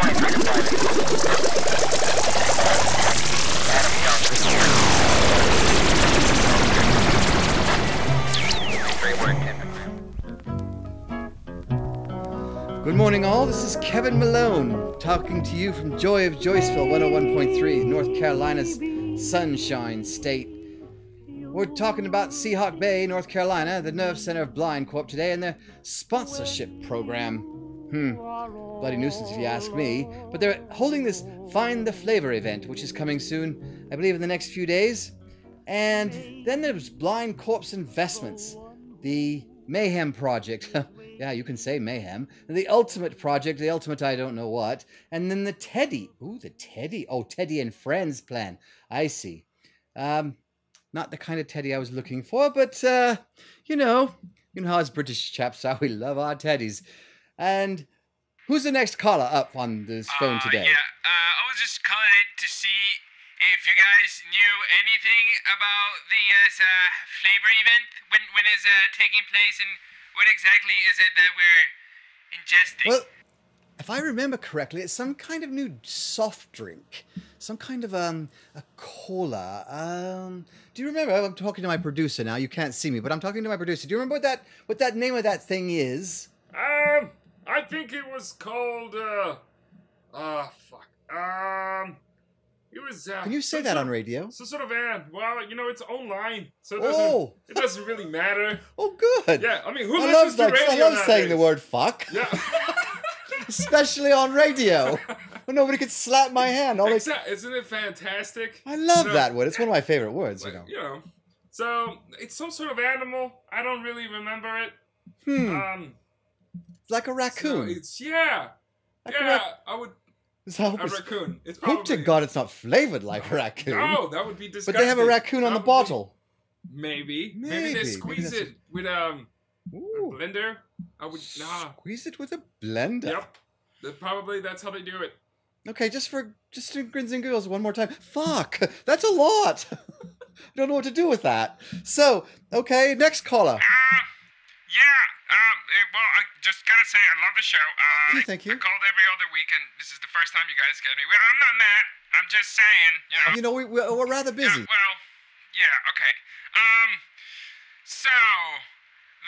Good morning all, this is Kevin Malone talking to you from Joy of Joiceville 101.3, North Carolina's Sunshine State. We're talking about Seahawk Bay, North Carolina, the Nerve Center of Blind Corp today and their sponsorship program. Bloody nuisance if you ask me, but they're holding this Find the Flavor event, which is coming soon, I believe in the next few days. And then there's Blind Corp's Investments, the Mayhem Project. Yeah, you can say mayhem. The Ultimate Project, the Ultimate I don't know what. And then the Teddy. Ooh, the Teddy. Oh, Teddy and Friends plan. I see. Not the kind of Teddy I was looking for, but, you know how us British chaps are. We love our Teddies. And who's the next caller up on this phone today? I was just calling in to see if you guys knew anything about the flavor event. When is taking place and what exactly is it that we're ingesting? Well, if I remember correctly, it's some kind of new soft drink. Some kind of a cola. Do you remember? I'm talking to my producer now. You can't see me, but I'm talking to my producer. Do you remember what that name of that thing is? I think it was called fuck. It was. Can you say that on radio? Some sort of ad. Well, it's online, so it doesn't really matter. Oh, good. Yeah, I mean, who listens to radio I love nowadays? saying the word fuck. Yeah. Especially on radio. When nobody could slap my hand. Isn't it fantastic? I love that word. It's one of my favorite words, So, it's some sort of animal. I don't really remember it. It's like a raccoon. So I would... A raccoon. It's probably... Hope to God it's not flavored like a raccoon. No, that would be disgusting. But they have a raccoon on the bottle. Maybe they squeeze it with a blender. Squeeze it with a blender? Yep. That's how they do it. Okay, just in grins and giggles one more time. Fuck! That's a lot! I don't know what to do with that. So, okay, next caller. Well, I just gotta say, I love the show. Thank you. I called every other week, and this is the first time you guys get me. Well, I'm not mad. I'm just saying, we're rather busy. Okay. So,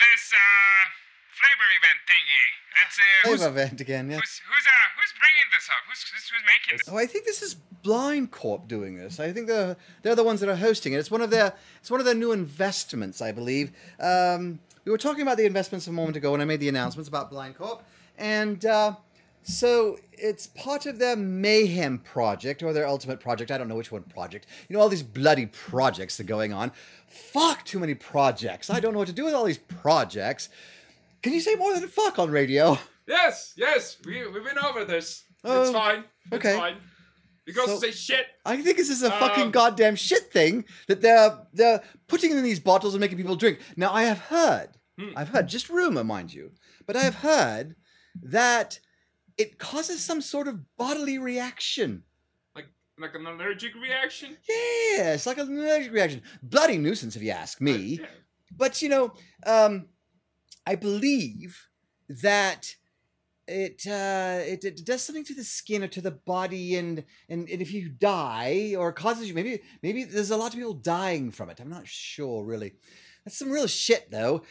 this, flavor event thingy. It's, flavor event again, yeah. Who's bringing this up? Who's making this? Oh, I think this is Blind Corp doing this. I think they're the ones that are hosting it. It's one of their new investments, I believe. We were talking about the investments a moment ago when I made the announcements about Blind Corp, and so it's part of their Mayhem Project, or their Ultimate Project. I don't know which one project. All these bloody projects that are going on. Fuck, too many projects. I don't know what to do with all these projects. Can you say more than fuck on radio? Yes, we've been over this. It's fine. It's fine. Because say shit. I think this is a fucking goddamn shit thing that they're putting in these bottles and making people drink. Now, I have heard, just rumor, mind you, but I have heard that it causes some sort of bodily reaction. Like an allergic reaction? Yes, like an allergic reaction. Bloody nuisance, if you ask me. Yeah. But, I believe that it does something to the skin or to the body, and if you die or causes you, maybe there's a lot of people dying from it. I'm not sure really. That's some real shit though.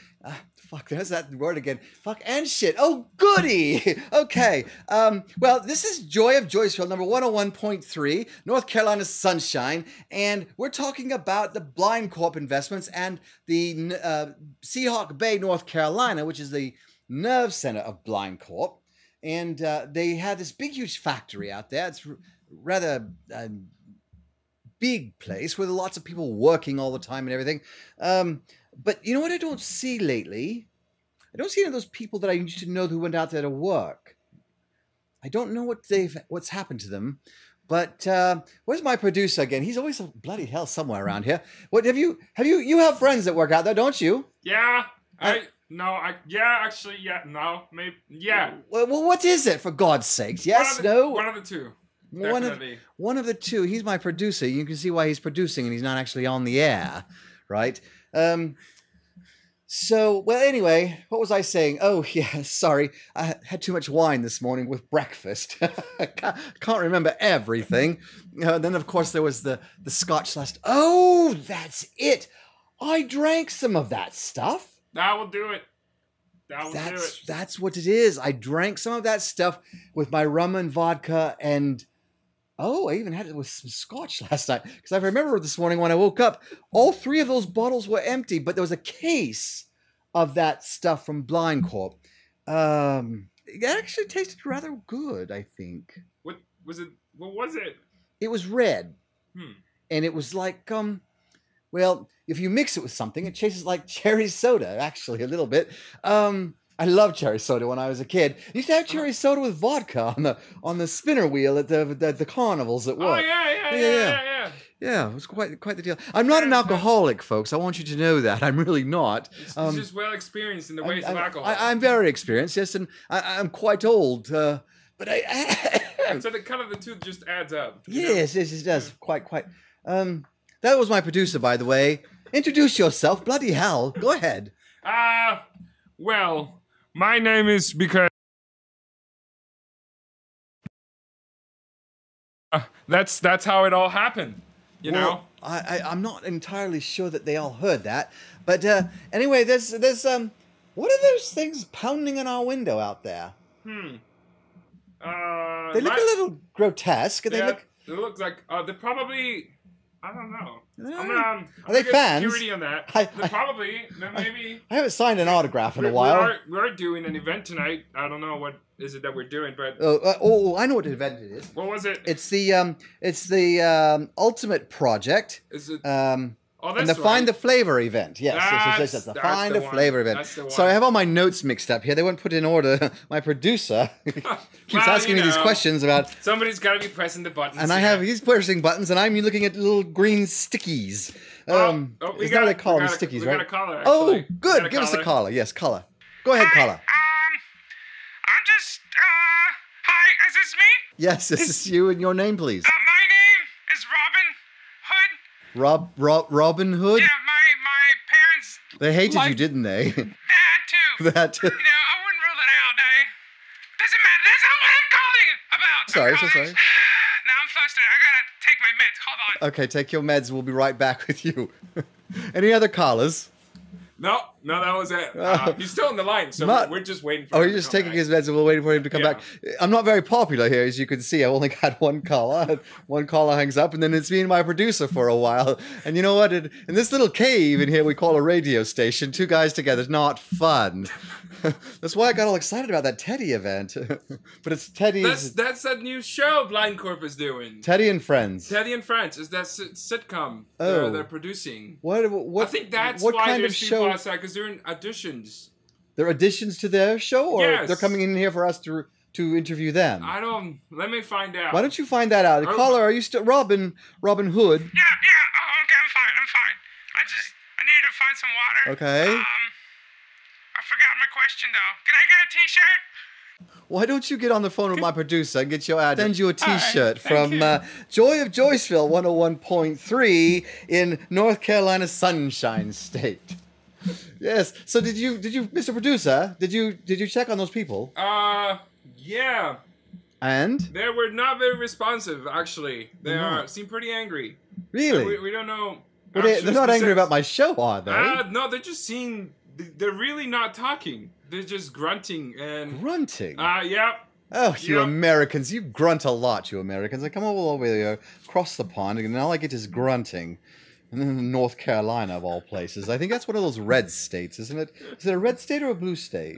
Fuck, there's that word again. Fuck and shit. Oh goody. Okay. Well, this is Joy of Joiceville, number 101.3, North Carolina's Sunshine, and we're talking about the Blind Corp investments and the Seahawk Bay, North Carolina, which is the nerve center of Blind Corp. And they have this big, huge factory out there. It's rather big place with lots of people working all the time and everything. But you know what I don't see lately? I don't see any of those people that I used to know who went out there to work. I don't know what's happened to them. But where's my producer again? He's always bloody hell somewhere around here. What you have friends that work out there, don't you? Yeah. Well, What is it, for God's sakes? Yes, no? One of the two. Definitely. One of the two. He's my producer. You can see why he's producing and he's not actually on the air, right? So, well, anyway, what was I saying? Oh, yeah, sorry. I had too much wine this morning with breakfast. I can't remember everything. Then, of course, there was the scotch last. Oh, that's it. I drank some of that stuff. That will do it. That will do it. That's what it is. I drank some of that stuff with my rum and vodka and... Oh, I even had it with some scotch last night. Because I remember this morning when I woke up, all 3 of those bottles were empty, but there was a case of that stuff from Blind Corp. It actually tasted rather good, I think. What was it? What was it? It was red. And it was like, well, if you mix it with something, it tastes like cherry soda, actually, a little bit. I loved cherry soda when I was a kid. I used to have cherry soda with vodka on the spinner wheel at the carnivals at work. Oh yeah. Yeah, it was quite the deal. I'm not an alcoholic, folks. I want you to know that. I'm really not. It's just well experienced in the ways of alcohol. I'm very experienced, yes, and I'm quite old. But I. So the kind of the two just adds up. Yes, it does. Quite. That was my producer, by the way. Introduce yourself. Bloody hell. Go ahead. Well. My name is because that's how it all happened, you know. I'm not entirely sure that they all heard that, but anyway, there's what are those things pounding on our window out there? They look a little grotesque. They look like they're probably. I don't know. Are they fans? Security on that. Probably, maybe. I haven't signed an autograph in a while. We're doing an event tonight. I don't know what is it that we're doing, but I know what event it is. What was it? It's the Ultimate Project. Is it? And the Find the Flavor event. Yes, that's the Find the Flavor event. Sorry, I have all my notes mixed up here. They weren't put in order. My producer keeps asking me these questions about... Somebody's got to be pressing the buttons. And he's pressing buttons, and I'm looking at little green stickies. Is that what they call them, stickies, right? We got a caller, actually. Oh, good. Give us a caller. Yes, caller. Go ahead, caller. I'm just, hi, is this me? Yes, this is you, and your name, please. My name is Robin Hood. Robin Hood? Yeah, my parents... They hated you, didn't they? That too. That too. I wouldn't rule it out. Doesn't matter. That's not what I'm calling about. Sorry. Now I'm flustered. I gotta take my meds. Hold on. Okay, take your meds. We'll be right back with you. Any other callers? No, that was it. He's still on the line, so we're just waiting for him. Oh, you're just taking his meds and we're waiting for him to come back. I'm not very popular here, as you can see. I've only got one caller. One caller hangs up, and then it's me and my producer for a while. And you know what? In this little cave in here we call a radio station, 2 guys together is not fun. That's why I got all excited about that Teddy event. But it's Teddy's... That's that new show Blind Corp is doing. Teddy and Friends. Teddy and Friends is that sitcom they're producing. What? I think that's what why kind there's of people show? outside, because they're in auditions. They're auditions to their show, or yes. They're coming in here for us to interview them? Let me find out. Why don't you find that out? Caller, are you still Robin Hood? Yeah. Oh, okay, I'm fine. I need to find some water. Okay. I forgot my question though. Can I get a t-shirt? Why don't you get on the phone with my producer and get your ad? Send you a t-shirt from you. Joy of Joiceville 101.3 in North Carolina Sunshine State. Yes. So did you, Mr. Producer? Did you check on those people? Yeah. And they were not very responsive. Actually, they seem pretty angry. Really? We don't know. Well, they're not angry about my show, are they? No, they just seem. They're really not talking. They're just grunting and... Grunting? Yep. Oh, you Americans. You grunt a lot, you Americans. I come all over here, across the pond, and all I get is grunting. And then North Carolina, of all places. I think that's one of those red states, isn't it? Is it a red state or a blue state?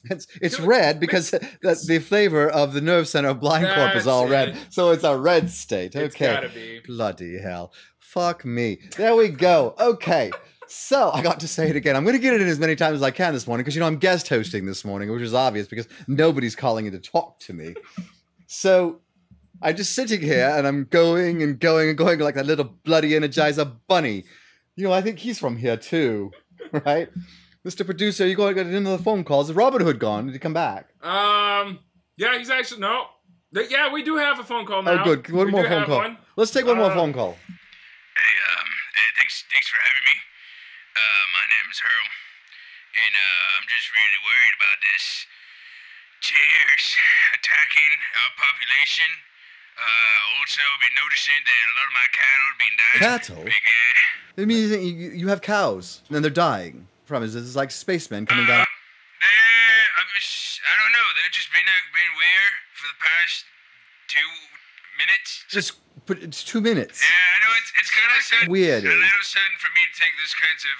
It's red because the flavor of the nerve center of Blind Corp is all red. So it's a red state. Okay. It's gotta be. Bloody hell. Fuck me. There we go. Okay. So, I got to say it again. I'm going to get it in as many times as I can this morning because, I'm guest hosting this morning, which is obvious because nobody's calling in to talk to me. So, I'm just sitting here and I'm going and going and going like that little bloody Energizer bunny. I think he's from here too, right? Mr. Producer, are you going to get into the phone calls? Is Robin Hood gone? Did he come back? Yeah, he's actually... No. Yeah, we do have a phone call now. Oh, good. One more phone call. Let's take one more phone call. Hey, thanks for having me. My name comes home. And I'm just really worried about this. Tears attacking our population. Also been noticing that a lot of my cattle been dying. Cattle? It means that you have cows, and they're dying from it. This is like spacemen coming down. I don't know. They've just been weird for the past 2 minutes. It's 2 minutes. Yeah, I know it's kind of sudden. Weird. A little sudden for me to take those kinds of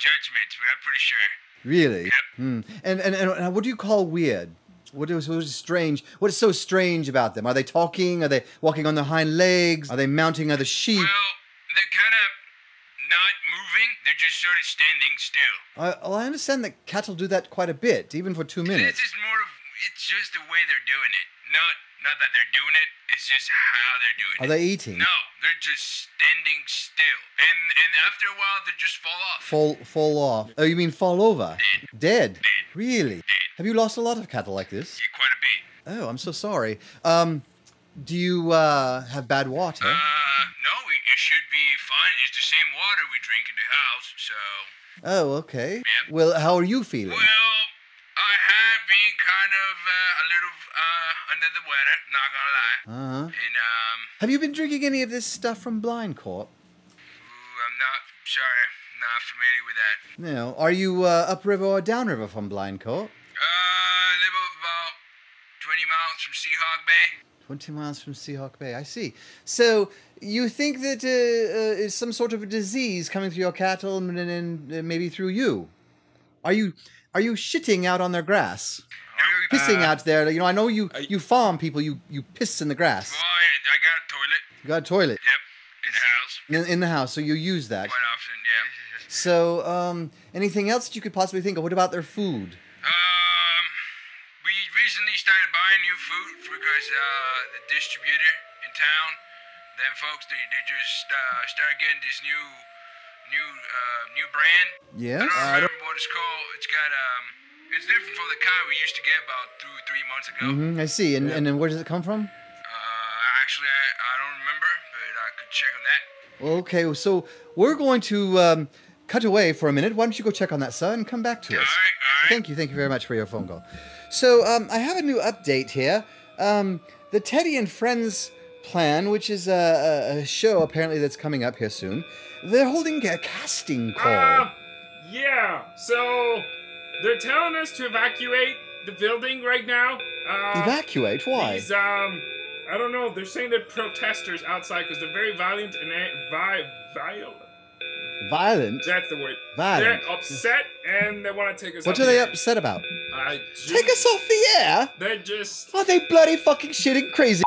judgments, but I'm pretty sure. Really? Yep. And what do you call weird? What is strange? What is so strange about them? Are they talking? Are they walking on their hind legs? Are they mounting other sheep? Well, they're kind of not moving. They're just sort of standing still. I understand that cattle do that quite a bit, even for 2 minutes. It's just the way they're doing it. Not that they're doing it. It's just how they're doing it. Are they eating? No, they're just standing still. And after a while, they just fall off. Fall off. Oh, you mean fall over? Dead. Dead? Really? Dead. Have you lost a lot of cattle like this? Yeah, quite a bit. Oh, I'm so sorry. Do you have bad water? No, it should be fine. It's the same water we drink in the house, so... Oh, okay. Yep. Well, how are you feeling? Well, I have been kind of a little under the weather, not gonna lie. Uh-huh. And, Have you been drinking any of this stuff from Blind Corp? I'm not familiar with that. No. Are you upriver or downriver from Blind Corp? I live about 20 miles from Seahawk Bay. 20 miles from Seahawk Bay, I see. So, you think that it's some sort of a disease coming through your cattle and maybe through you? Are you shitting out on their grass? No, Pissing out there? You know, I know you farm people, you piss in the grass. Well, I got a toilet. You got a toilet? Yep, in the house. In the house, so you use that. Quite often, yeah. So, anything else that you could possibly think of? What about their food? We recently started buying new food because the distributor in town, them folks, they just started getting this new brand. Yes? I don't remember what it's called. It's got it's different from the kind we used to get about 2-3 months ago. I see. And then where does it come from? Actually, I don't remember, but I could check on that. Okay, so we're going to cut away for a minute. Why don't you go check on that, sir, and come back to us? All right. Thank you very much for your phone call. So, I have a new update here. The Teddy and Friends plan, which is a show apparently that's coming up here soon, they're holding a casting call. Yeah, so they're telling us to evacuate the building right now. Evacuate? Why? These, I don't know, they're saying they're protesters outside because they're very violent and violent. Violent? That's the word. Violent. They're upset and they want to take us What off are they the air. upset about? I Take us off the air? They're just... Are they bloody fucking shitting crazy?